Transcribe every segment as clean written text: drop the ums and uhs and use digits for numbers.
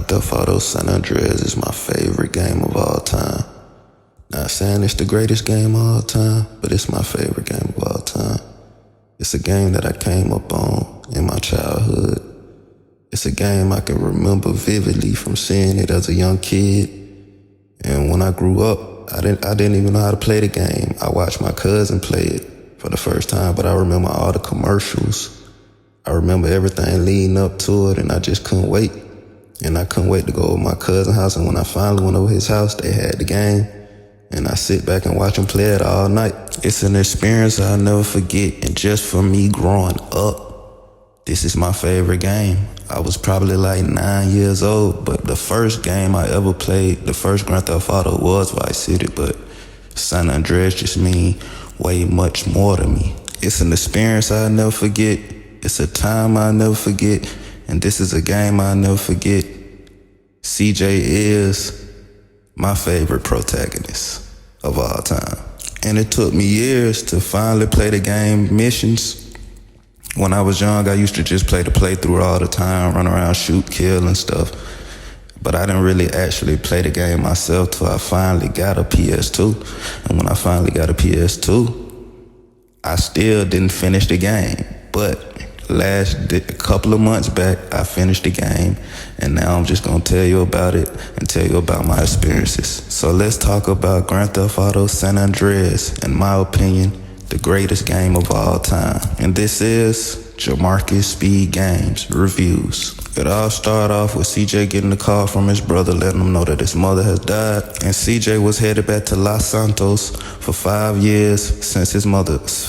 Grand Theft Auto San Andreas is my favorite game of all time. Not saying it's the greatest game of all time, but it's my favorite game of all time. It's a game that I came up on in my childhood. It's a game I can remember vividly from seeing it as a young kid. And when I grew up, I didn't even know how to play the game. I watched my cousin play it for the first time, but I remember all the commercials. I remember everything leading up to it, and I just couldn't wait. And I couldn't wait to go to my cousin's house, and when I finally went over his house, they had the game. And I sit back and watch him play it all night. It's an experience I'll never forget, and just for me growing up, this is my favorite game. I was probably like 9 years old, but the first game I ever played, the first Grand Theft Auto was Vice City, but San Andreas just mean way much more to me. It's an experience I'll never forget. It's a time I'll never forget, and this is a game I'll never forget. CJ is my favorite protagonist of all time. And it took me years to finally play the game missions. When I was young, I used to just play the playthrough all the time, run around, shoot, kill, and stuff. But I didn't really actually play the game myself till I finally got a PS2. And when I finally got a PS2, I still didn't finish the game. But a couple of months back, I finished the game, and now I'm just gonna tell you about it and tell you about my experiences. So let's talk about Grand Theft Auto San Andreas, in my opinion, the greatest game of all time. And this is Jamarcus Speed Games Reviews. It all started off with CJ getting a call from his brother letting him know that his mother has died, and CJ was headed back to Los Santos for 5 years since his mother's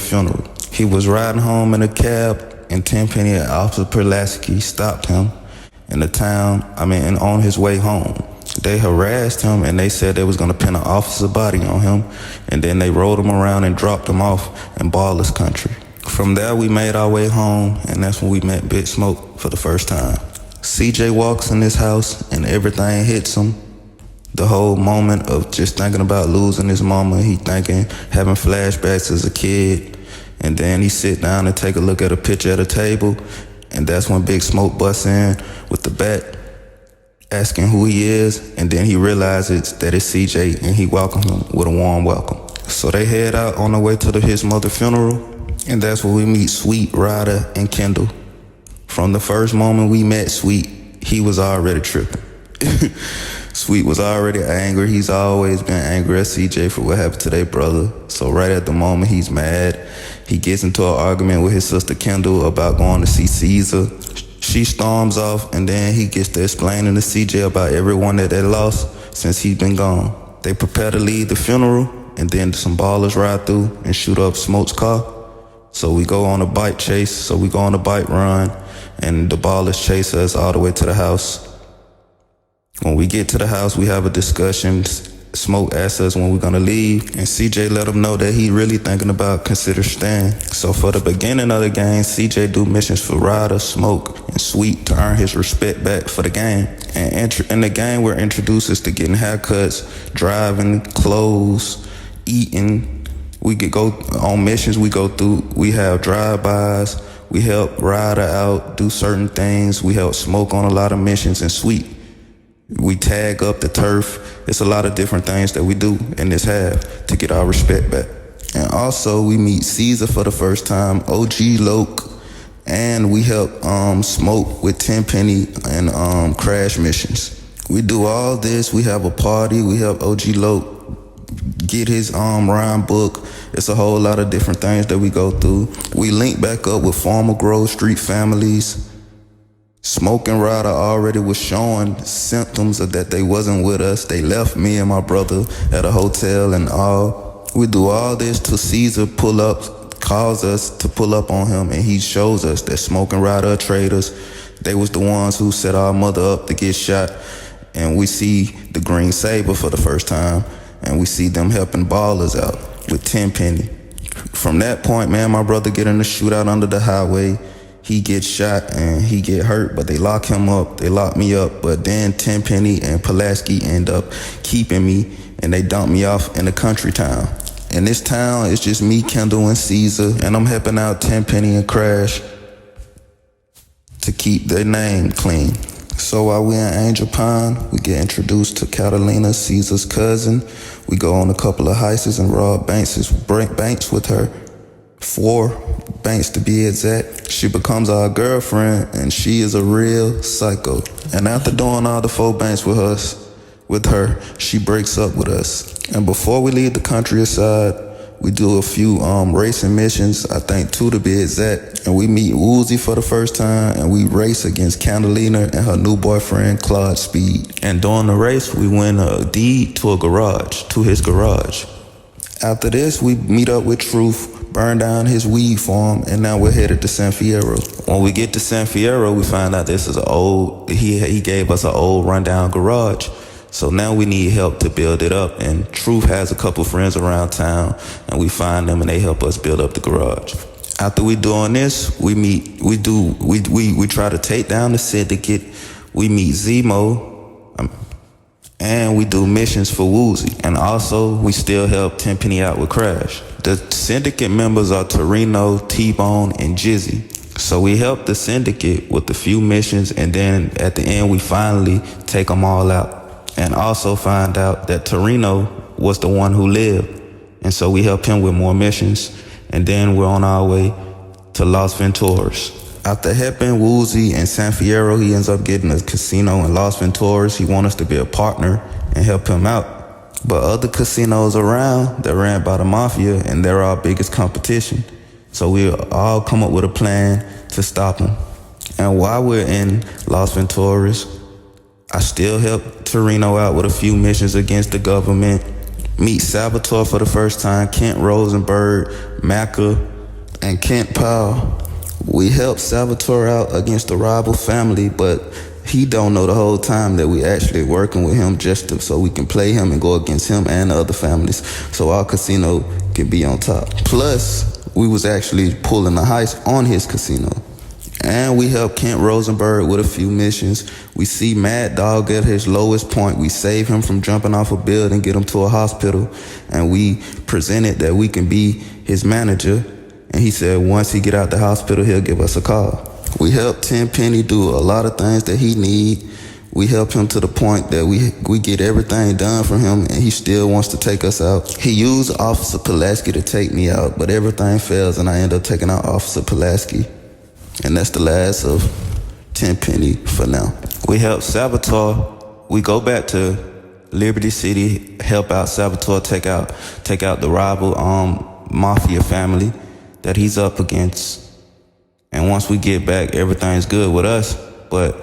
funeral. He was riding home in a cab in Tenpenny, and Officer Pulaski stopped him and on his way home. They harassed him, and they said they was gonna pin an officer body on him, and then they rode him around and dropped him off in Ballas Country. From there, we made our way home, and that's when we met Big Smoke for the first time. CJ walks in his house, and everything hits him. The whole moment of just thinking about losing his mama, he thinking, having flashbacks as a kid. And then he sit down and take a look at a picture at a table, and that's when Big Smoke busts in with the bat, asking who he is, and then he realizes that it's CJ, and he welcomes him with a warm welcome. So they head out on their way to his mother's funeral, and that's where we meet Sweet, Ryder, and Kendall. From the first moment we met Sweet, he was already tripping. Sweet was already angry. He's always been angry at CJ for what happened to their brother. So right at the moment, he's mad. He gets into an argument with his sister Kendall about going to see Caesar. She storms off, and then he gets to explaining to CJ about everyone that they lost since he's been gone. They prepare to leave the funeral, and then some ballers ride through and shoot up Smoke's car. So we go on a bike chase, so we go on a bike run, and the ballers chase us all the way to the house. When we get to the house, we have a discussion. Smoke asks us when we're gonna leave, and CJ let him know that he really thinking about consider staying. So for the beginning of the game, CJ do missions for Ryder, Smoke, and Sweet to earn his respect back for the game. And in the game, we're introduced to getting haircuts, driving, clothes, eating. We could go on missions we go through. We have drive-bys. We help Ryder out, do certain things. We help Smoke on a lot of missions, and Sweet, we tag up the turf. It's a lot of different things that we do in this half to get our respect back. And also we meet Caesar for the first time, OG Loke, and we help Smoke with Tenpenny and Crash missions. We do all this. We have a party. We help OG Loke get his rhyme book. It's a whole lot of different things that we go through. We link back up with former Grove Street families. Smoke and Ryder already was showing symptoms of that they wasn't with us. They left me and my brother at a hotel and all. We do all this till Caesar calls us to pull up on him, and he shows us that Smoke and Ryder are traitors. They was the ones who set our mother up to get shot. And we see the Green Saber for the first time, and we see them helping ballers out with Tenpenny. From that point, man, my brother get in a shootout under the highway. He gets shot and he get hurt, but they lock him up. They lock me up, but then Tenpenny and Pulaski end up keeping me, and they dump me off in a country town. In this town, it's just me, Kendall, and Caesar, and I'm helping out Tenpenny and Crash to keep their name clean. So while we in Angel Pine, we get introduced to Catalina, Caesar's cousin. We go on a couple of heists and rob banks with her. 4 banks to be exact. She becomes our girlfriend, and she is a real psycho. And after doing all the 4 banks with her, she breaks up with us. And before we leave the country aside, we do a few racing missions, I think 2 to be exact. And we meet Woozy for the first time, and we race against Catalina and her new boyfriend, Claude Speed. And during the race, we win a deed to his garage. After this, we meet up with Truth, burn down his weed farm, and now we're headed to San Fierro. When we get to San Fierro, we find out this is he gave us an old rundown garage. So now we need help to build it up, and Truth has a couple friends around town, and we find them and they help us build up the garage. After we doing this, we try to take down the syndicate. We meet Zemo, and we do missions for Woozy. And also, we still help Tenpenny out with Crash. The syndicate members are Torino, T-Bone, and Jizzy. So we help the syndicate with a few missions, and then at the end, we finally take them all out. And also find out that Torino was the one who lived. And so we helped him with more missions. And then we're on our way to Las Venturas. After helping Woozy and San Fierro, he ends up getting a casino in Las Venturas. He wants us to be a partner and help him out. But other casinos around, they're ran by the mafia, and they're our biggest competition. So we all come up with a plan to stop them. And while we're in Las Venturas, I still help Torino out with a few missions against the government. Meet Saboteur for the first time, Kent Rosenberg, Macca, and Kent Powell. We help Saboteur out against the rival family, but he don't know the whole time that we actually working with him so we can play him and go against him and the other families, so our casino can be on top. Plus, we was actually pulling a heist on his casino. And we help Kent Rosenberg with a few missions. We see Mad Dog at his lowest point. We save him from jumping off a building, get him to a hospital, and we presented that we can be his manager. And he said once he get out the hospital, he'll give us a call. We help Tenpenny do a lot of things that he need. We help him to the point that we get everything done for him, and he still wants to take us out. He used Officer Pulaski to take me out, but everything fails, and I end up taking out Officer Pulaski. And that's the last of Tenpenny for now. We help Saboteur. We go back to Liberty City, help out Saboteur, take out the rival mafia family that he's up against. And once we get back, everything's good with us. But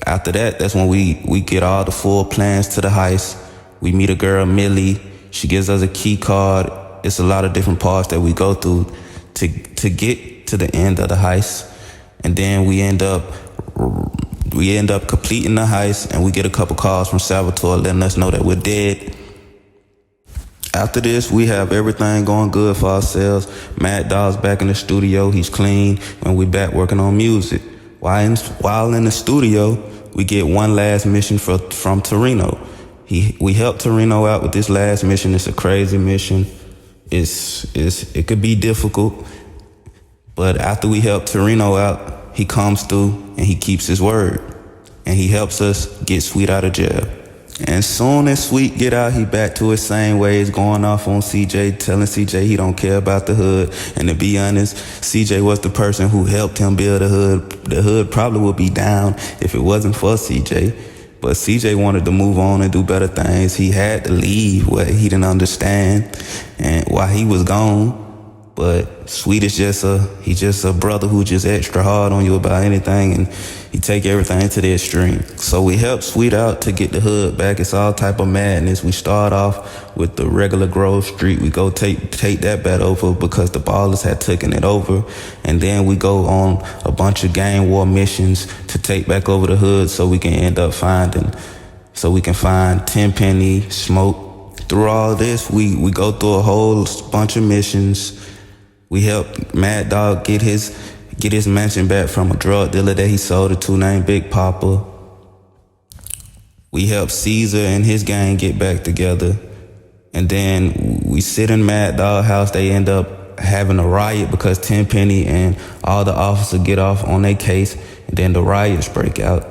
after that, that's when we get all the full plans to the heist. We meet a girl, Millie. She gives us a key card. It's a lot of different parts that we go through to get to the end of the heist. And then we end up completing the heist, and we get a couple calls from Saboteur letting us know that we're dead. After this, we have everything going good for ourselves. Mad Dog's back in the studio. He's clean, and we back working on music. While in the studio, we get one last mission from Torino. We help Torino out with this last mission. It's a crazy mission. It could be difficult. But after we help Torino out, he comes through and he keeps his word. And he helps us get Sweet out of jail. And soon as Sweet get out, he back to his same ways, going off on CJ, telling CJ he don't care about the hood. And to be honest, CJ was the person who helped him build the hood. The hood probably would be down if it wasn't for CJ. But CJ wanted to move on and do better things. He had to leave what he didn't understand and while he was gone. But Sweet is just a brother who just extra hard on you about anything, and he take everything to the extreme. So we help Sweet out to get the hood back. It's all type of madness. We start off with the regular Grove Street. We go take that back over because the Ballers had taken it over. And then we go on a bunch of gang war missions to take back over the hood so we can find Tenpenny, Smoke. Through all this, we go through a whole bunch of missions. We helped Mad Dog get his mansion back from a drug dealer that he sold it to named Big Papa. We helped Caesar and his gang get back together. And then we sit in Mad Dog's house. They end up having a riot because Tenpenny and all the officers get off on their case. And then the riots break out.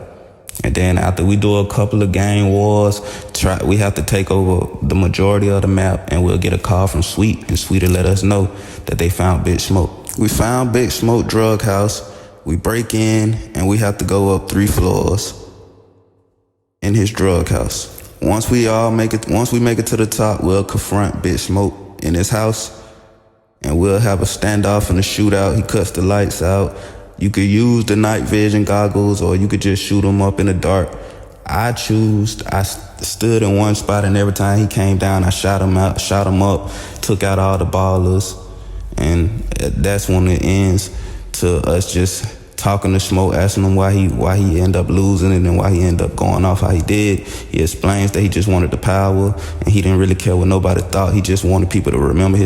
And then after we do a couple of gang wars, we have to take over the majority of the map, and we'll get a call from Sweet, and Sweet will let us know that they found Big Smoke. We found Big Smoke drug house. We break in, and we have to go up 3 floors in his drug house. Once we make it to the top, we'll confront Big Smoke in his house, and we'll have a standoff and a shootout. He cuts the lights out. You could use the night vision goggles, or you could just shoot him up in the dark. I stood in one spot, and every time he came down, I shot him up, took out all the ballers, and that's when it ends to us just talking to Smoke, asking him why he ended up losing it and why he ended up going off how he did. He explains that he just wanted the power, and he didn't really care what nobody thought. He just wanted people to remember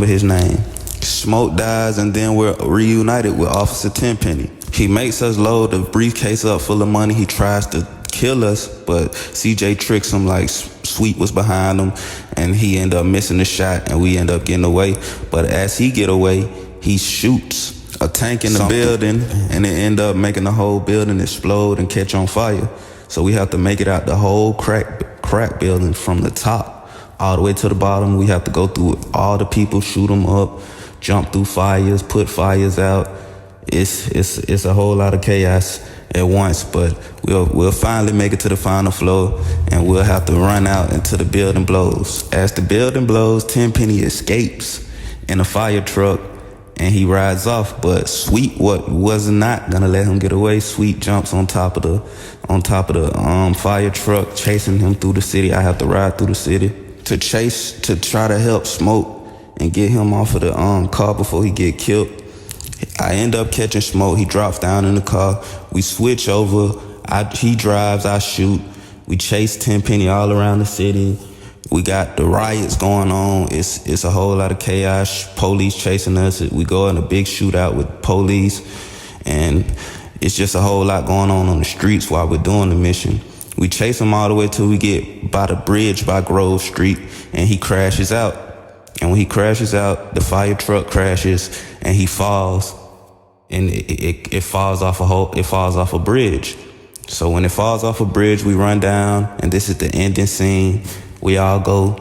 his name. Smoke dies, and then we're reunited with Officer Tenpenny. He makes us load the briefcase up full of money. He tries to kill us, but CJ tricks him like Sweet was behind him, and he end up missing the shot, and we end up getting away. But as he get away, he shoots a tank in the building, and it end up making the whole building explode and catch on fire. So we have to make it out the whole crack building from the top all the way to the bottom. We have to go through all the people, shoot them up, jump through fires, put fires out. It's a whole lot of chaos at once, but we'll finally make it to the final floor, and we'll have to run out until the building blows. As the building blows, Tenpenny escapes in a fire truck, and he rides off, but Sweet was not gonna let him get away. Sweet jumps on top of the fire truck, chasing him through the city. I have to ride through the city to try to help Smoke and get him off of the car before he get killed. I end up catching Smoke. He drops down in the car. We switch over. He drives, I shoot. We chase Tenpenny all around the city. We got the riots going on. It's a whole lot of chaos. Police chasing us. We go in a big shootout with police, and it's just a whole lot going on the streets while we're doing the mission. We chase him all the way till we get by the bridge by Grove Street, and he crashes out. And when he crashes out, the fire truck crashes, and he falls, and it falls off a bridge. So when it falls off a bridge, we run down, and this is the ending scene. We all go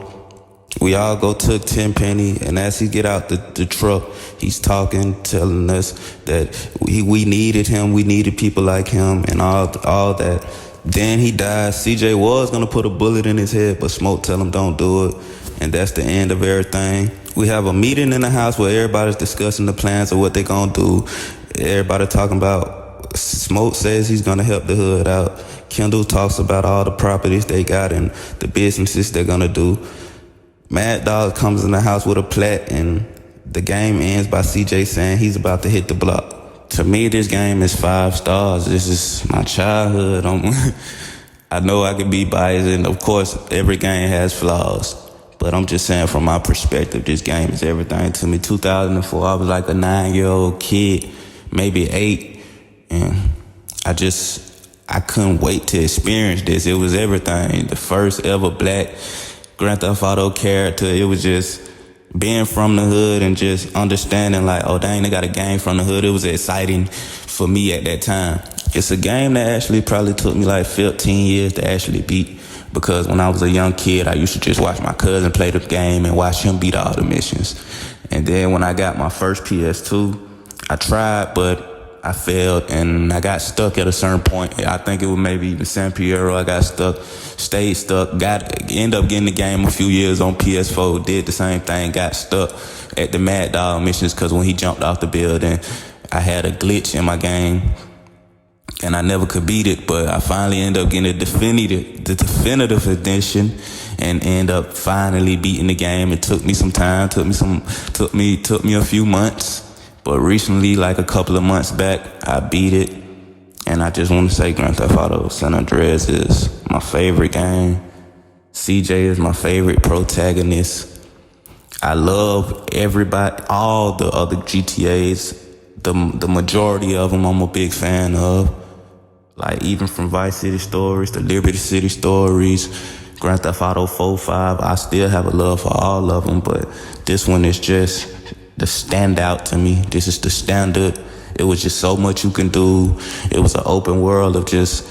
to Tenpenny, and as he get out the truck, he's talking, telling us that we needed him, we needed people like him, and all that. Then he dies. CJ was gonna put a bullet in his head, but Smoke tell him don't do it, and that's the end of everything. We have a meeting in the house where everybody's discussing the plans of what they gonna do. Everybody talking about, Smoke says he's gonna help the hood out. Kendall talks about all the properties they got and the businesses they're gonna do. Mad Dog comes in the house with a plat, and the game ends by CJ saying he's about to hit the block. To me, this game is 5 stars. This is my childhood. I know I could be biased, and of course, every game has flaws. But I'm just saying, from my perspective, this game is everything to me. 2004, I was like a 9-year-old kid, maybe 8, and I couldn't wait to experience this. It was everything. The first ever black Grand Theft Auto character. It was just being from the hood and just understanding like, oh dang, they got a game from the hood. It was exciting for me at that time. It's a game that actually probably took me like 15 years to actually beat, because when I was a young kid, I used to just watch my cousin play the game and watch him beat all the missions. And then when I got my first PS2, I tried, but I failed, and I got stuck at a certain point. I think it was maybe even San Piero. I got stuck, stayed stuck, ended up getting the game a few years on PS4, did the same thing, got stuck at the Mad Dog missions, because when he jumped off the building, I had a glitch in my game, and I never could beat it, but I finally ended up getting the definitive edition, and end up finally beating the game. It took me some time, took me a few months. But recently, like a couple of months back, I beat it. And I just want to say Grand Theft Auto San Andreas is my favorite game. CJ is my favorite protagonist. I love everybody, all the other GTAs. The majority of them I'm a big fan of. Like even from Vice City Stories to Liberty City Stories, Grand Theft Auto 4, 5, I still have a love for all of them. But this one is just the standout to me. This is the standard. It was just so much you can do. It was an open world of just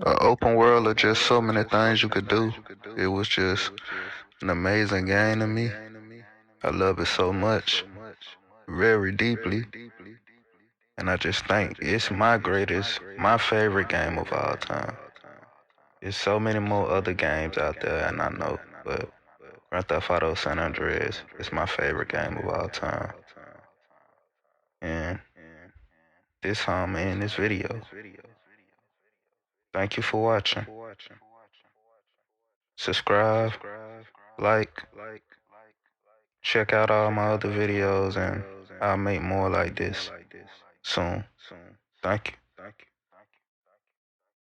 Open world of just so many things you could do. It was just an amazing game to me. I love it so much, very deeply. And I just think it's my favorite game of all time. There's so many more other games out there, and I know, but Grand Theft Auto San Andreas is my favorite game of all time. And this how I'm in this video. Thank you for watching. Subscribe, like, check out all my other videos, and I'll make more like this soon. Thank you.